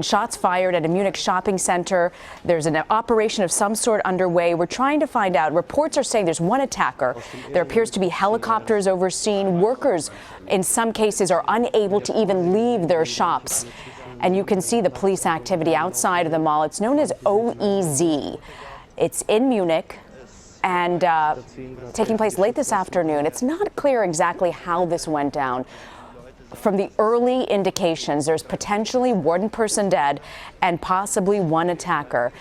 Shots fired at a Munich shopping center. There's an operation of some sort underway. We're trying to find out. Reports are saying there's one attacker. There appears to be helicopters overseen. Workers, in some cases, are unable to even leave their shops. And you can see the police activity outside of the mall. It's known as OEZ. It's in Munich and taking place late this afternoon. It's not clear exactly how this went down. From the early indications, there's potentially one person dead and possibly one attacker.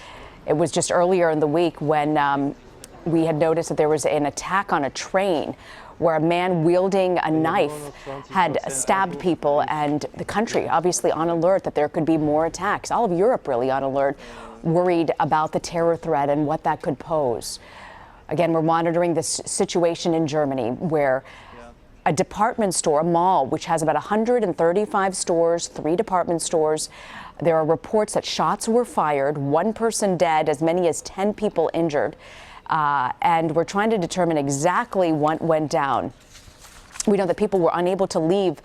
It was just earlier in the week when we had noticed that there was an attack on a train where a man wielding a knife had stabbed people, and the country obviously on alert that there could be more attacks. All of Europe really on alert, worried about the terror threat and what that could pose. Again, we're monitoring this situation in Germany where a department store, a mall, which has about 135 stores, 3 department stores. There are reports that shots were fired, 1 person dead, as many as 10 people injured. And we're trying to determine exactly what went down. We know that people were unable to leave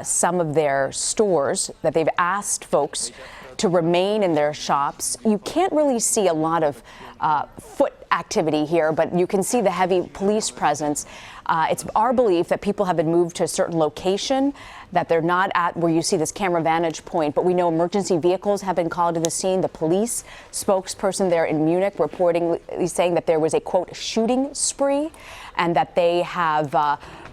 some of their stores, that they've asked folks to remain in their shops. You can't really see a lot of foot activity here, but you can see the heavy police presence. It's our belief that people have been moved to a certain location, that they're not at where you see this camera vantage point, but we know emergency vehicles have been called to the scene. The police spokesperson there in Munich reportedly saying that there was a, quote, shooting spree, and that they have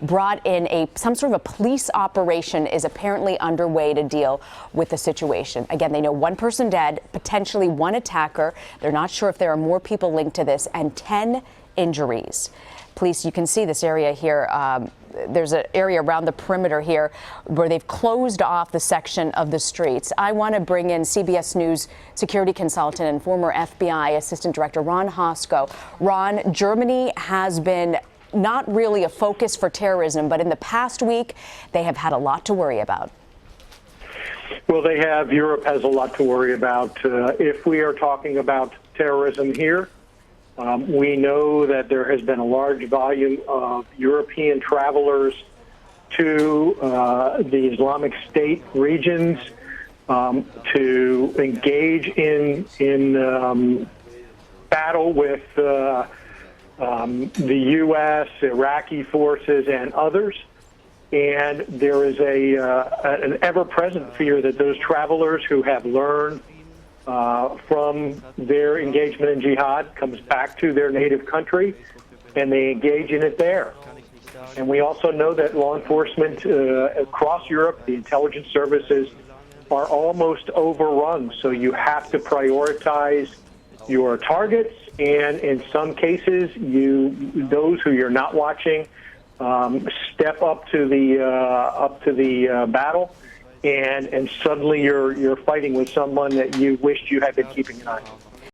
brought in some sort of a police operation is apparently underway to deal with the situation. Again, they know 1 person dead, potentially 1 attacker. They're not sure if there are more people linked to this, and 10 injuries. Police, you can see this area here. There's an area around the perimeter here where they've closed off the section of the streets. I want to bring in CBS News security consultant and former FBI Assistant Director Ron Hosko. Ron, Germany has been not really a focus for terrorism, but in the past week, they have had a lot to worry about. Well, they have. Europe has a lot to worry about. If we are talking about terrorism here, we know that there has been a large volume of European travelers to the Islamic State regions to engage in battle with the U.S., Iraqi forces, and others. And there is an ever-present fear that those travelers who have learned from their engagement in jihad comes back to their native country and they engage in it there. And we also know that law enforcement across Europe, the intelligence services, are almost overrun. So you have to prioritize your targets, and in some cases, those who you're not watching step up to the battle. And suddenly you're fighting with someone that you wished you had been keeping an eye on.